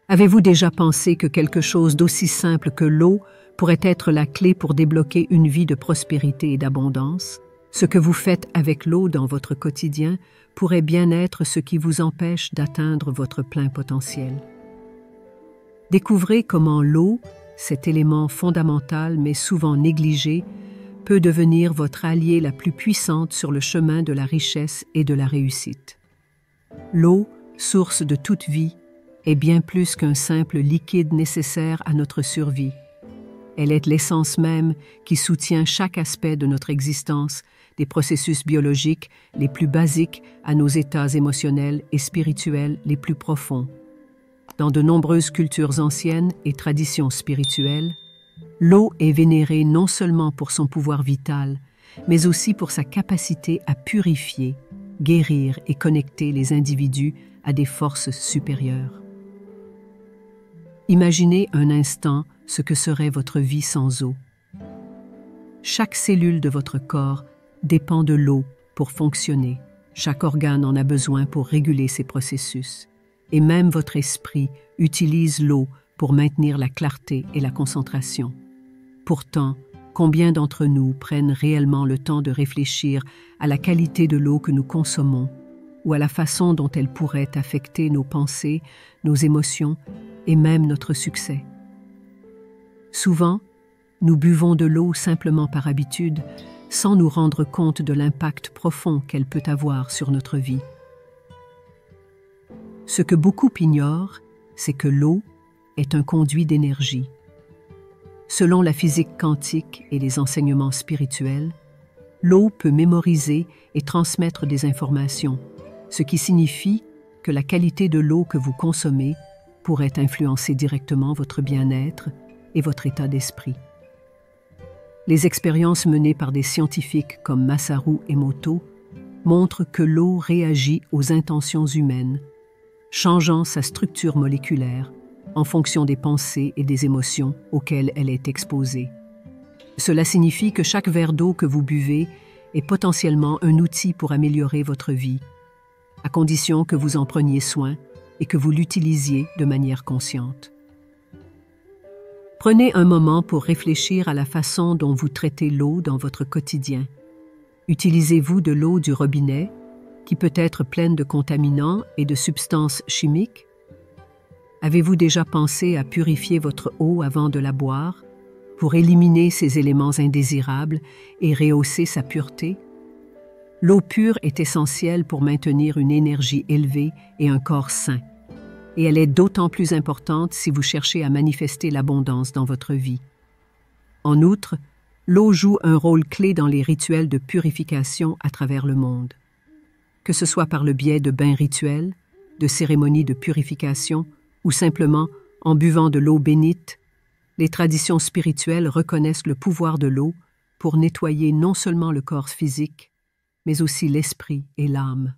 Avez-vous déjà pensé que quelque chose d'aussi simple que l'eau pourrait être la clé pour débloquer une vie de prospérité et d'abondance? Ce que vous faites avec l'eau dans votre quotidien pourrait bien être ce qui vous empêche d'atteindre votre plein potentiel. Découvrez comment l'eau, cet élément fondamental mais souvent négligé, peut devenir votre allié la plus puissante sur le chemin de la richesse et de la réussite. L'eau, source de toute vie, est bien plus qu'un simple liquide nécessaire à notre survie. Elle est l'essence même qui soutient chaque aspect de notre existence, des processus biologiques les plus basiques à nos états émotionnels et spirituels les plus profonds. Dans de nombreuses cultures anciennes et traditions spirituelles, l'eau est vénérée non seulement pour son pouvoir vital, mais aussi pour sa capacité à purifier, guérir et connecter les individus à des forces supérieures. Imaginez un instant ce que serait votre vie sans eau. Chaque cellule de votre corps dépend de l'eau pour fonctionner. Chaque organe en a besoin pour réguler ses processus. Et même votre esprit utilise l'eau pour maintenir la clarté et la concentration. Pourtant, combien d'entre nous prennent réellement le temps de réfléchir à la qualité de l'eau que nous consommons ou à la façon dont elle pourrait affecter nos pensées, nos émotions et même notre succès? Souvent, nous buvons de l'eau simplement par habitude, sans nous rendre compte de l'impact profond qu'elle peut avoir sur notre vie. Ce que beaucoup ignorent, c'est que l'eau est un conduit d'énergie. Selon la physique quantique et les enseignements spirituels, l'eau peut mémoriser et transmettre des informations, ce qui signifie que la qualité de l'eau que vous consommez pourrait influencer directement votre bien-être et votre état d'esprit. Les expériences menées par des scientifiques comme Masaru Emoto montrent que l'eau réagit aux intentions humaines, changeant sa structure moléculaire en fonction des pensées et des émotions auxquelles elle est exposée. Cela signifie que chaque verre d'eau que vous buvez est potentiellement un outil pour améliorer votre vie, à condition que vous en preniez soin et que vous l'utilisiez de manière consciente. Prenez un moment pour réfléchir à la façon dont vous traitez l'eau dans votre quotidien. Utilisez-vous de l'eau du robinet, qui peut être pleine de contaminants et de substances chimiques? Avez-vous déjà pensé à purifier votre eau avant de la boire, pour éliminer ces éléments indésirables et rehausser sa pureté? L'eau pure est essentielle pour maintenir une énergie élevée et un corps sain, et elle est d'autant plus importante si vous cherchez à manifester l'abondance dans votre vie. En outre, l'eau joue un rôle clé dans les rituels de purification à travers le monde. Que ce soit par le biais de bains rituels, de cérémonies de purification ou simplement en buvant de l'eau bénite, les traditions spirituelles reconnaissent le pouvoir de l'eau pour nettoyer non seulement le corps physique, mais aussi l'esprit et l'âme.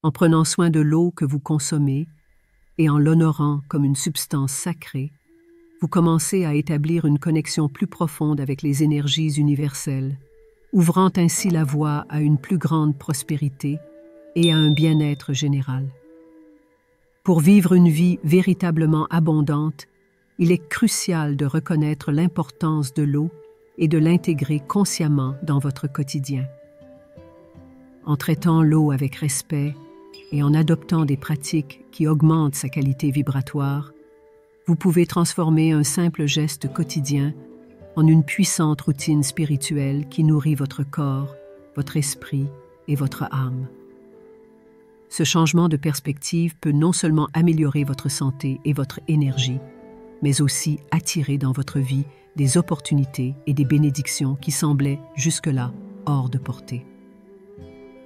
En prenant soin de l'eau que vous consommez et en l'honorant comme une substance sacrée, vous commencez à établir une connexion plus profonde avec les énergies universelles, ouvrant ainsi la voie à une plus grande prospérité et à un bien-être général. Pour vivre une vie véritablement abondante, il est crucial de reconnaître l'importance de l'eau et de l'intégrer consciemment dans votre quotidien. En traitant l'eau avec respect et en adoptant des pratiques qui augmentent sa qualité vibratoire, vous pouvez transformer un simple geste quotidien en une puissante routine spirituelle qui nourrit votre corps, votre esprit et votre âme. Ce changement de perspective peut non seulement améliorer votre santé et votre énergie, mais aussi attirer dans votre vie des opportunités et des bénédictions qui semblaient jusque-là hors de portée.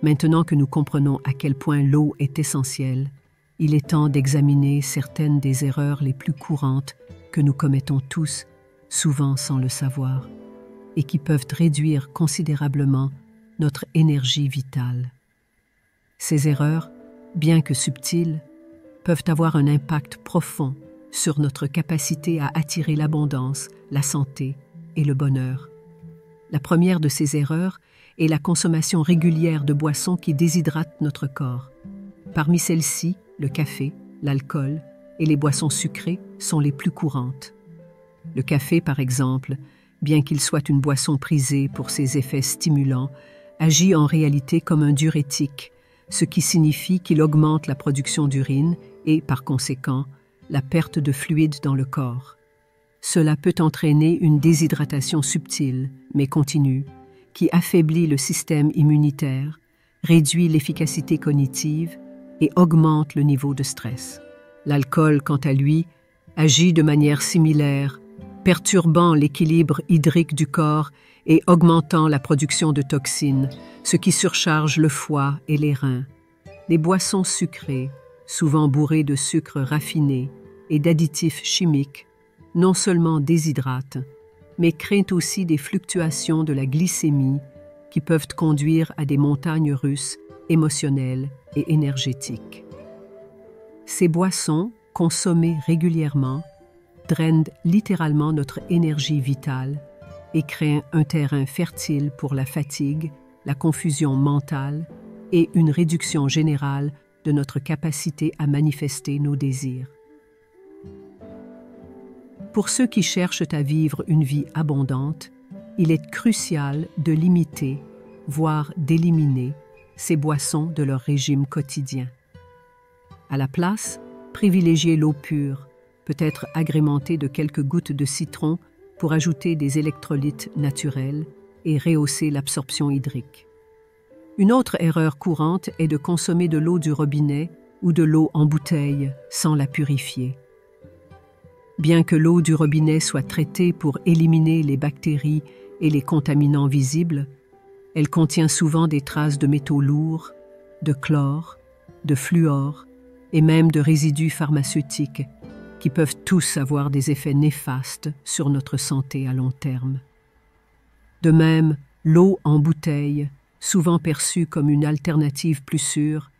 Maintenant que nous comprenons à quel point l'eau est essentielle, il est temps d'examiner certaines des erreurs les plus courantes que nous commettons tous, souvent sans le savoir, et qui peuvent réduire considérablement notre énergie vitale. Ces erreurs, bien que subtiles, peuvent avoir un impact profond sur notre capacité à attirer l'abondance, la santé et le bonheur. La première de ces erreurs est la consommation régulière de boissons qui déshydratent notre corps. Parmi celles-ci, le café, l'alcool, et les boissons sucrées sont les plus courantes. Le café, par exemple, bien qu'il soit une boisson prisée pour ses effets stimulants, agit en réalité comme un diurétique, ce qui signifie qu'il augmente la production d'urine et, par conséquent, la perte de fluide dans le corps. Cela peut entraîner une déshydratation subtile, mais continue, qui affaiblit le système immunitaire, réduit l'efficacité cognitive et augmente le niveau de stress. L'alcool, quant à lui, agit de manière similaire, perturbant l'équilibre hydrique du corps et augmentant la production de toxines, ce qui surcharge le foie et les reins. Les boissons sucrées, souvent bourrées de sucre raffiné et d'additifs chimiques, non seulement déshydratent, mais créent aussi des fluctuations de la glycémie qui peuvent conduire à des montagnes russes émotionnelles et énergétiques. Ces boissons, consommées régulièrement, drainent littéralement notre énergie vitale et créent un terrain fertile pour la fatigue, la confusion mentale et une réduction générale de notre capacité à manifester nos désirs. Pour ceux qui cherchent à vivre une vie abondante, il est crucial de limiter, voire d'éliminer, ces boissons de leur régime quotidien. À la place, privilégiez l'eau pure, peut-être agrémentée de quelques gouttes de citron pour ajouter des électrolytes naturels et rehausser l'absorption hydrique. Une autre erreur courante est de consommer de l'eau du robinet ou de l'eau en bouteille sans la purifier. Bien que l'eau du robinet soit traitée pour éliminer les bactéries et les contaminants visibles, elle contient souvent des traces de métaux lourds, de chlore, de fluor et même de résidus pharmaceutiques qui peuvent tous avoir des effets néfastes sur notre santé à long terme. De même, l'eau en bouteille, souvent perçue comme une alternative plus sûre,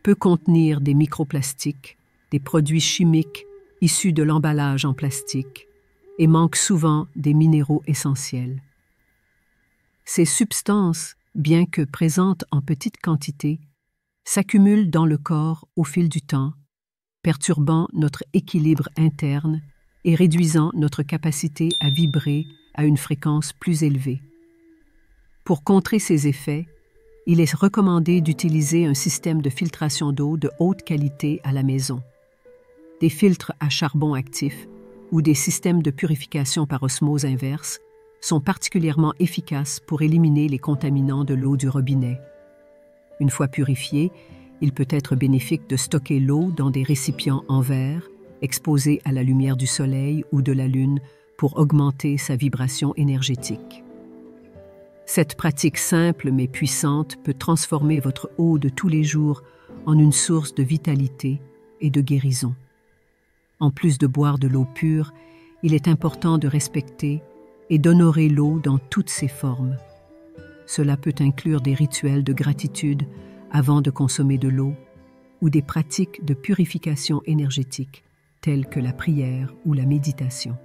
peut contenir des microplastiques, des produits chimiques issus de l'emballage en plastique et manque souvent des minéraux essentiels. Ces substances, bien que présentes en petite quantité, s'accumulent dans le corps au fil du temps, perturbant notre équilibre interne et réduisant notre capacité à vibrer à une fréquence plus élevée. Pour contrer ces effets, il est recommandé d'utiliser un système de filtration d'eau de haute qualité à la maison. Des filtres à charbon actif ou des systèmes de purification par osmose inverse sont particulièrement efficaces pour éliminer les contaminants de l'eau du robinet. Une fois purifiée, il peut être bénéfique de stocker l'eau dans des récipients en verre, exposés à la lumière du soleil ou de la lune pour augmenter sa vibration énergétique. Cette pratique simple mais puissante peut transformer votre eau de tous les jours en une source de vitalité et de guérison. En plus de boire de l'eau pure, il est important de respecter et d'honorer l'eau dans toutes ses formes. Cela peut inclure des rituels de gratitude avant de consommer de l'eau ou des pratiques de purification énergétique telles que la prière ou la méditation.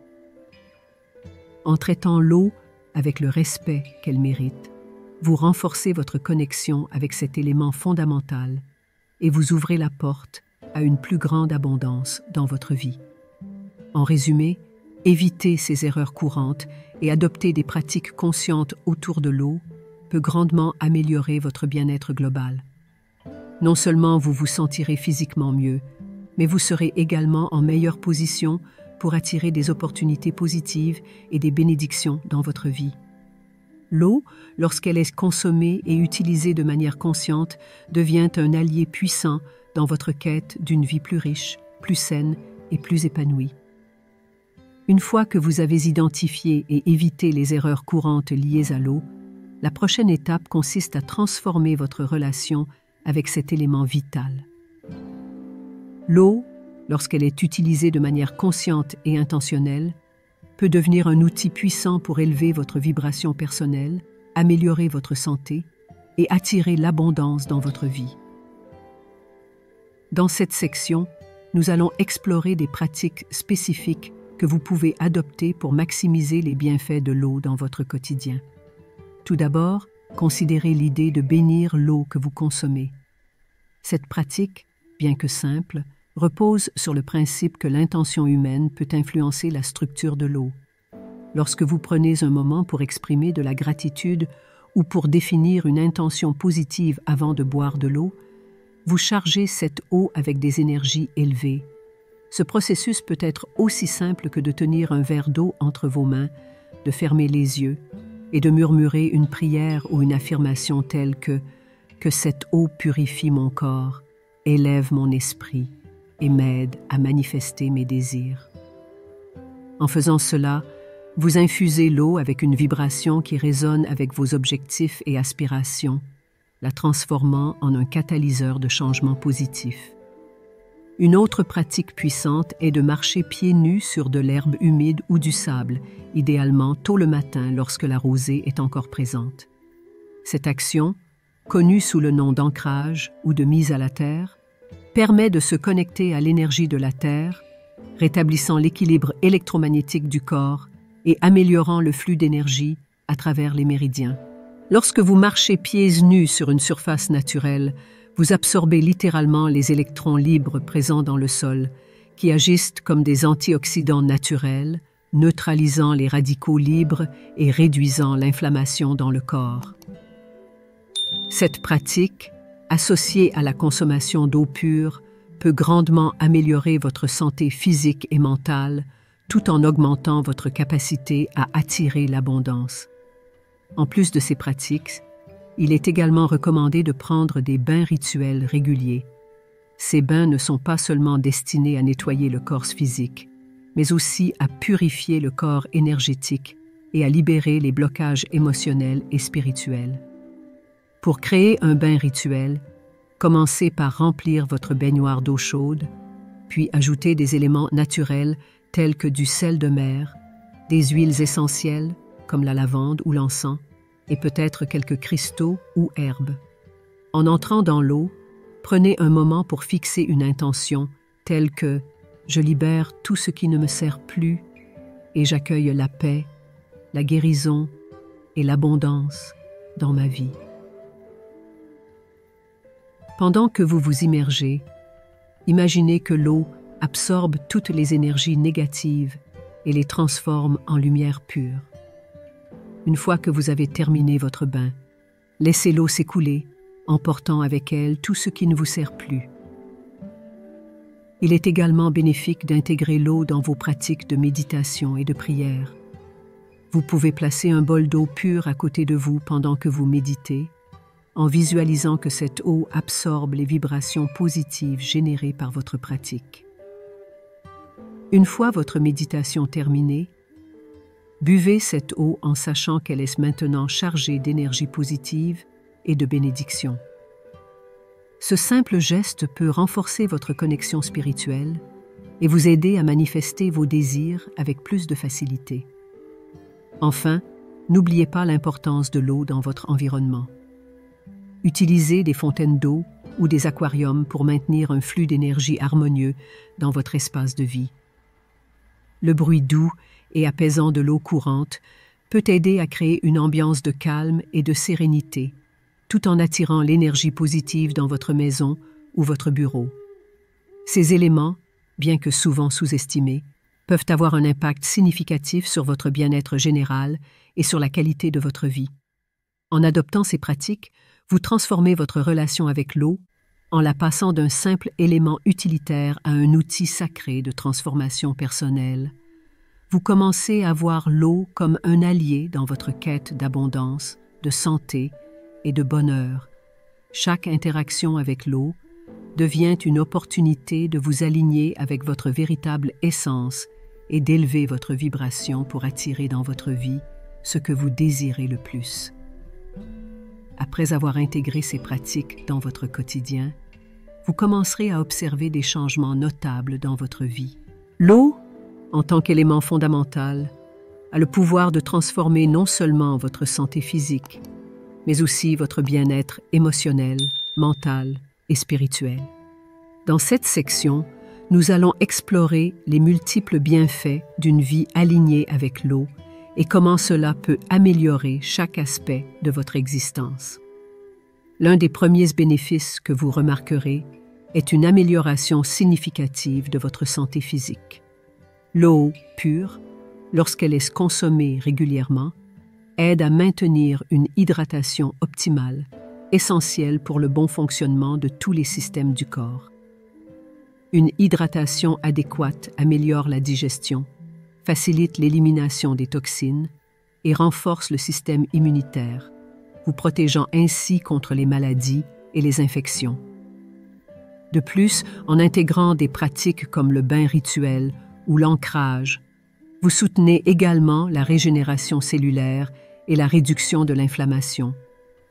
En traitant l'eau avec le respect qu'elle mérite, vous renforcez votre connexion avec cet élément fondamental et vous ouvrez la porte à une plus grande abondance dans votre vie. En résumé, éviter ces erreurs courantes et adopter des pratiques conscientes autour de l'eau peut grandement améliorer votre bien-être global. Non seulement vous vous sentirez physiquement mieux, mais vous serez également en meilleure position pour attirer des opportunités positives et des bénédictions dans votre vie. L'eau, lorsqu'elle est consommée et utilisée de manière consciente, devient un allié puissant dans votre quête d'une vie plus riche, plus saine et plus épanouie. Une fois que vous avez identifié et évité les erreurs courantes liées à l'eau, la prochaine étape consiste à transformer votre relation avec cet élément vital. L'eau, lorsqu'elle est utilisée de manière consciente et intentionnelle, peut devenir un outil puissant pour élever votre vibration personnelle, améliorer votre santé et attirer l'abondance dans votre vie. Dans cette section, nous allons explorer des pratiques spécifiques que vous pouvez adopter pour maximiser les bienfaits de l'eau dans votre quotidien. Tout d'abord, considérez l'idée de bénir l'eau que vous consommez. Cette pratique, bien que simple, repose sur le principe que l'intention humaine peut influencer la structure de l'eau. Lorsque vous prenez un moment pour exprimer de la gratitude ou pour définir une intention positive avant de boire de l'eau, vous chargez cette eau avec des énergies élevées. Ce processus peut être aussi simple que de tenir un verre d'eau entre vos mains, de fermer les yeux et de murmurer une prière ou une affirmation telle que cette eau purifie mon corps, élève mon esprit et m'aide à manifester mes désirs. En faisant cela, vous infusez l'eau avec une vibration qui résonne avec vos objectifs et aspirations, la transformant en un catalyseur de changement positif. Une autre pratique puissante est de marcher pieds nus sur de l'herbe humide ou du sable, idéalement tôt le matin lorsque la rosée est encore présente. Cette action, connue sous le nom d'ancrage ou de mise à la terre, permet de se connecter à l'énergie de la terre, rétablissant l'équilibre électromagnétique du corps et améliorant le flux d'énergie à travers les méridiens. Lorsque vous marchez pieds nus sur une surface naturelle, vous absorbez littéralement les électrons libres présents dans le sol, qui agissent comme des antioxydants naturels, neutralisant les radicaux libres et réduisant l'inflammation dans le corps. Cette pratique, associée à la consommation d'eau pure, peut grandement améliorer votre santé physique et mentale, tout en augmentant votre capacité à attirer l'abondance. En plus de ces pratiques, il est également recommandé de prendre des bains rituels réguliers. Ces bains ne sont pas seulement destinés à nettoyer le corps physique, mais aussi à purifier le corps énergétique et à libérer les blocages émotionnels et spirituels. Pour créer un bain rituel, commencez par remplir votre baignoire d'eau chaude, puis ajoutez des éléments naturels tels que du sel de mer, des huiles essentielles comme la lavande ou l'encens, et peut-être quelques cristaux ou herbes. En entrant dans l'eau, prenez un moment pour fixer une intention telle que « Je libère tout ce qui ne me sert plus et j'accueille la paix, la guérison et l'abondance dans ma vie. » Pendant que vous vous immergez, imaginez que l'eau absorbe toutes les énergies négatives et les transforme en lumière pure. Une fois que vous avez terminé votre bain, laissez l'eau s'écouler, emportant avec elle tout ce qui ne vous sert plus. Il est également bénéfique d'intégrer l'eau dans vos pratiques de méditation et de prière. Vous pouvez placer un bol d'eau pure à côté de vous pendant que vous méditez, en visualisant que cette eau absorbe les vibrations positives générées par votre pratique. Une fois votre méditation terminée, buvez cette eau en sachant qu'elle est maintenant chargée d'énergie positive et de bénédiction. Ce simple geste peut renforcer votre connexion spirituelle et vous aider à manifester vos désirs avec plus de facilité. Enfin, n'oubliez pas l'importance de l'eau dans votre environnement. Utilisez des fontaines d'eau ou des aquariums pour maintenir un flux d'énergie harmonieux dans votre espace de vie. Le bruit doux et apaisant de l'eau courante peut aider à créer une ambiance de calme et de sérénité, tout en attirant l'énergie positive dans votre maison ou votre bureau. Ces éléments, bien que souvent sous-estimés, peuvent avoir un impact significatif sur votre bien-être général et sur la qualité de votre vie. En adoptant ces pratiques, vous transformez votre relation avec l'eau en la passant d'un simple élément utilitaire à un outil sacré de transformation personnelle. Vous commencez à voir l'eau comme un allié dans votre quête d'abondance, de santé et de bonheur. Chaque interaction avec l'eau devient une opportunité de vous aligner avec votre véritable essence et d'élever votre vibration pour attirer dans votre vie ce que vous désirez le plus. Après avoir intégré ces pratiques dans votre quotidien, vous commencerez à observer des changements notables dans votre vie. L'eau, en tant qu'élément fondamental, a le pouvoir de transformer non seulement votre santé physique, mais aussi votre bien-être émotionnel, mental et spirituel. Dans cette section, nous allons explorer les multiples bienfaits d'une vie alignée avec l'eau et comment cela peut améliorer chaque aspect de votre existence. L'un des premiers bénéfices que vous remarquerez est une amélioration significative de votre santé physique. L'eau pure, lorsqu'elle est consommée régulièrement, aide à maintenir une hydratation optimale, essentielle pour le bon fonctionnement de tous les systèmes du corps. Une hydratation adéquate améliore la digestion, facilite l'élimination des toxines et renforce le système immunitaire, vous protégeant ainsi contre les maladies et les infections. De plus, en intégrant des pratiques comme le bain rituel ou l'ancrage, vous soutenez également la régénération cellulaire et la réduction de l'inflammation,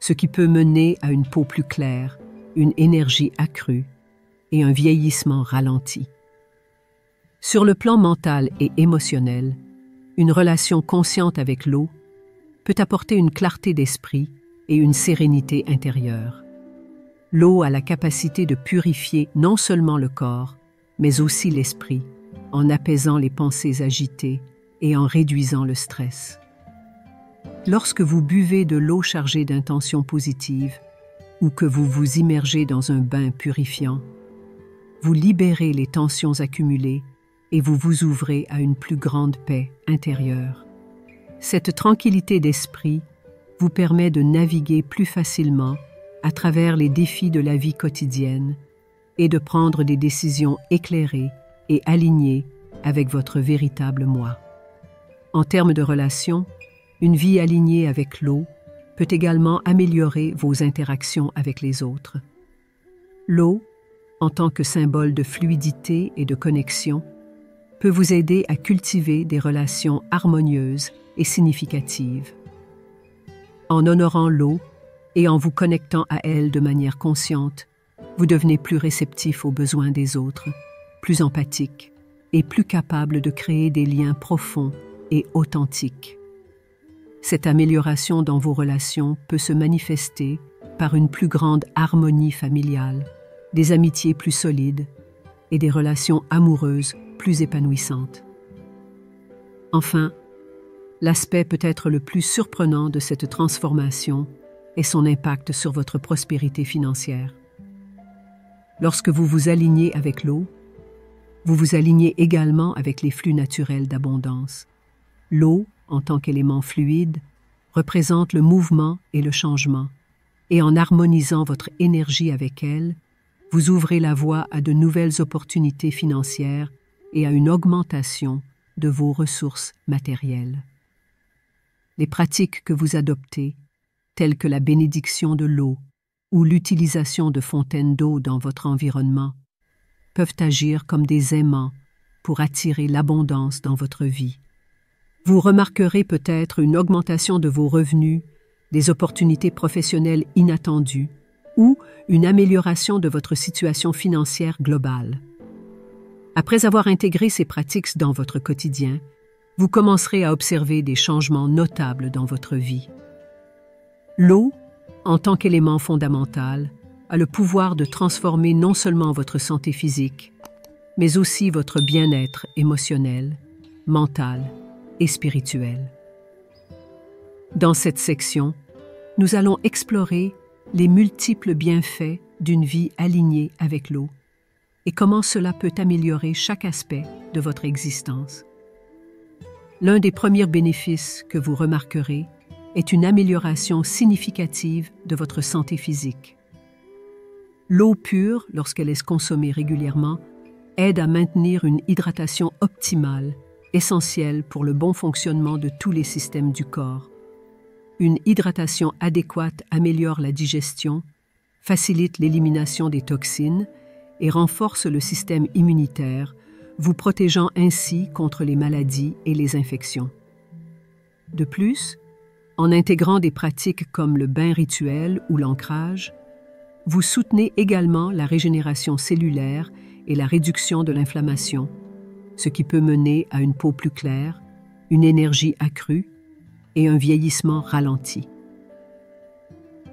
ce qui peut mener à une peau plus claire, une énergie accrue et un vieillissement ralenti. Sur le plan mental et émotionnel, une relation consciente avec l'eau peut apporter une clarté d'esprit et une sérénité intérieure. L'eau a la capacité de purifier non seulement le corps, mais aussi l'esprit, en apaisant les pensées agitées et en réduisant le stress. Lorsque vous buvez de l'eau chargée d'intentions positives ou que vous vous immergez dans un bain purifiant, vous libérez les tensions accumulées et vous vous ouvrez à une plus grande paix intérieure. Cette tranquillité d'esprit vous permet de naviguer plus facilement à travers les défis de la vie quotidienne et de prendre des décisions éclairées et alignées avec votre véritable moi. En termes de relations, une vie alignée avec l'eau peut également améliorer vos interactions avec les autres. L'eau, en tant que symbole de fluidité et de connexion, peut vous aider à cultiver des relations harmonieuses et significatives. En honorant l'eau et en vous connectant à elle de manière consciente, vous devenez plus réceptif aux besoins des autres, plus empathique et plus capable de créer des liens profonds et authentiques. Cette amélioration dans vos relations peut se manifester par une plus grande harmonie familiale, des amitiés plus solides et des relations amoureuses plus épanouissantes. Enfin, l'aspect peut-être le plus surprenant de cette transformation est son impact sur votre prospérité financière. Lorsque vous vous alignez avec l'eau, vous vous alignez également avec les flux naturels d'abondance. L'eau, en tant qu'élément fluide, représente le mouvement et le changement, et en harmonisant votre énergie avec elle, vous ouvrez la voie à de nouvelles opportunités financières et à une augmentation de vos ressources matérielles. Les pratiques que vous adoptez, telles que la bénédiction de l'eau ou l'utilisation de fontaines d'eau dans votre environnement, peuvent agir comme des aimants pour attirer l'abondance dans votre vie. Vous remarquerez peut-être une augmentation de vos revenus, des opportunités professionnelles inattendues ou une amélioration de votre situation financière globale. Après avoir intégré ces pratiques dans votre quotidien, vous commencerez à observer des changements notables dans votre vie. L'eau, en tant qu'élément fondamental, a le pouvoir de transformer non seulement votre santé physique, mais aussi votre bien-être émotionnel, mental et spirituel. Dans cette section, nous allons explorer les multiples bienfaits d'une vie alignée avec l'eau et comment cela peut améliorer chaque aspect de votre existence. L'un des premiers bénéfices que vous remarquerez est une amélioration significative de votre santé physique. L'eau pure, lorsqu'elle est consommée régulièrement, aide à maintenir une hydratation optimale, essentielle pour le bon fonctionnement de tous les systèmes du corps. Une hydratation adéquate améliore la digestion, facilite l'élimination des toxines et renforce le système immunitaire, vous protégeant ainsi contre les maladies et les infections. De plus, en intégrant des pratiques comme le bain rituel ou l'ancrage, vous soutenez également la régénération cellulaire et la réduction de l'inflammation, ce qui peut mener à une peau plus claire, une énergie accrue et un vieillissement ralenti.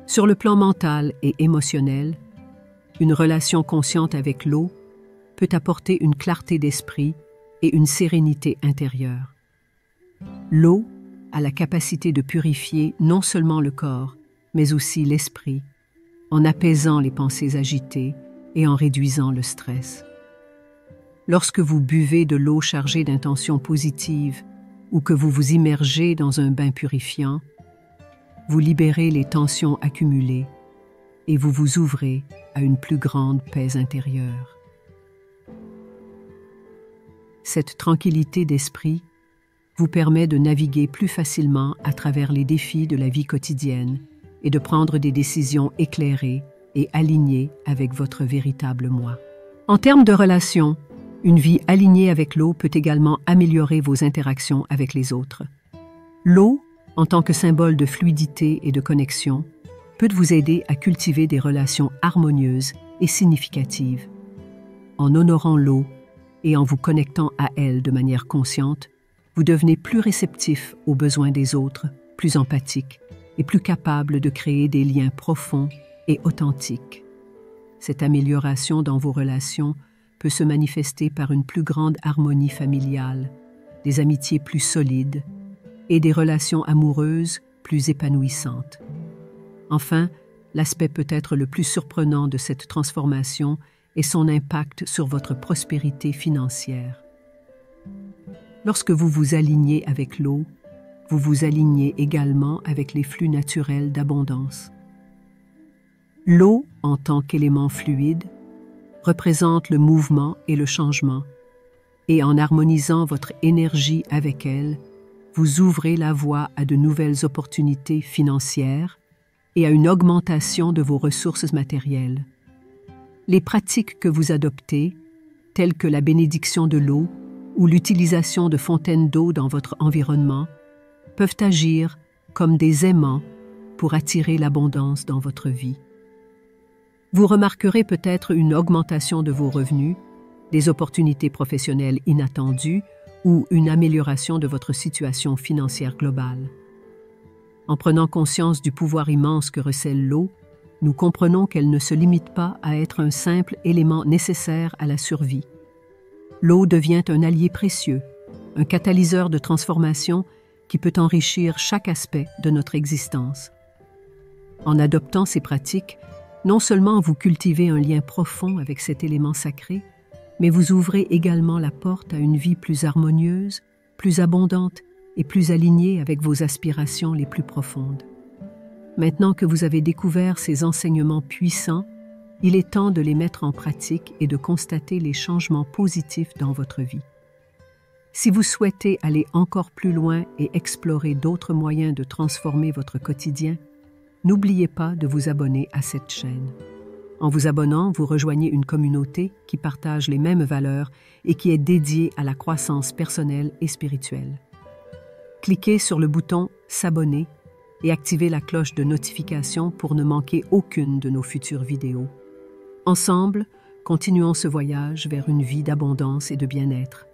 Sur le plan mental et émotionnel, une relation consciente avec l'eau peut apporter une clarté d'esprit et une sérénité intérieure. L'eau a la capacité de purifier non seulement le corps, mais aussi l'esprit, en apaisant les pensées agitées et en réduisant le stress. Lorsque vous buvez de l'eau chargée d'intentions positives ou que vous vous immergez dans un bain purifiant, vous libérez les tensions accumulées et vous vous ouvrez à une plus grande paix intérieure. Cette tranquillité d'esprit vous permet de naviguer plus facilement à travers les défis de la vie quotidienne et de prendre des décisions éclairées et alignées avec votre véritable moi. En termes de relations, une vie alignée avec l'eau peut également améliorer vos interactions avec les autres. L'eau, en tant que symbole de fluidité et de connexion, peut vous aider à cultiver des relations harmonieuses et significatives. En honorant l'eau et en vous connectant à elle de manière consciente, vous devenez plus réceptif aux besoins des autres, plus empathique et plus capable de créer des liens profonds et authentiques. Cette amélioration dans vos relations peut se manifester par une plus grande harmonie familiale, des amitiés plus solides et des relations amoureuses plus épanouissantes. Enfin, l'aspect peut-être le plus surprenant de cette transformation est son impact sur votre prospérité financière. Lorsque vous vous alignez avec l'eau, vous vous alignez également avec les flux naturels d'abondance. L'eau, en tant qu'élément fluide, représente le mouvement et le changement, et en harmonisant votre énergie avec elle, vous ouvrez la voie à de nouvelles opportunités financières et à une augmentation de vos ressources matérielles. Les pratiques que vous adoptez, telles que la bénédiction de l'eau ou l'utilisation de fontaines d'eau dans votre environnement, peuvent agir comme des aimants pour attirer l'abondance dans votre vie. Vous remarquerez peut-être une augmentation de vos revenus, des opportunités professionnelles inattendues ou une amélioration de votre situation financière globale. En prenant conscience du pouvoir immense que recèle l'eau, nous comprenons qu'elle ne se limite pas à être un simple élément nécessaire à la survie. L'eau devient un allié précieux, un catalyseur de transformation qui peut enrichir chaque aspect de notre existence. En adoptant ces pratiques, non seulement vous cultivez un lien profond avec cet élément sacré, mais vous ouvrez également la porte à une vie plus harmonieuse, plus abondante et plus alignée avec vos aspirations les plus profondes. Maintenant que vous avez découvert ces enseignements puissants, il est temps de les mettre en pratique et de constater les changements positifs dans votre vie. Si vous souhaitez aller encore plus loin et explorer d'autres moyens de transformer votre quotidien, n'oubliez pas de vous abonner à cette chaîne. En vous abonnant, vous rejoignez une communauté qui partage les mêmes valeurs et qui est dédiée à la croissance personnelle et spirituelle. Cliquez sur le bouton « S'abonner » et activez la cloche de notification pour ne manquer aucune de nos futures vidéos. Ensemble, continuons ce voyage vers une vie d'abondance et de bien-être.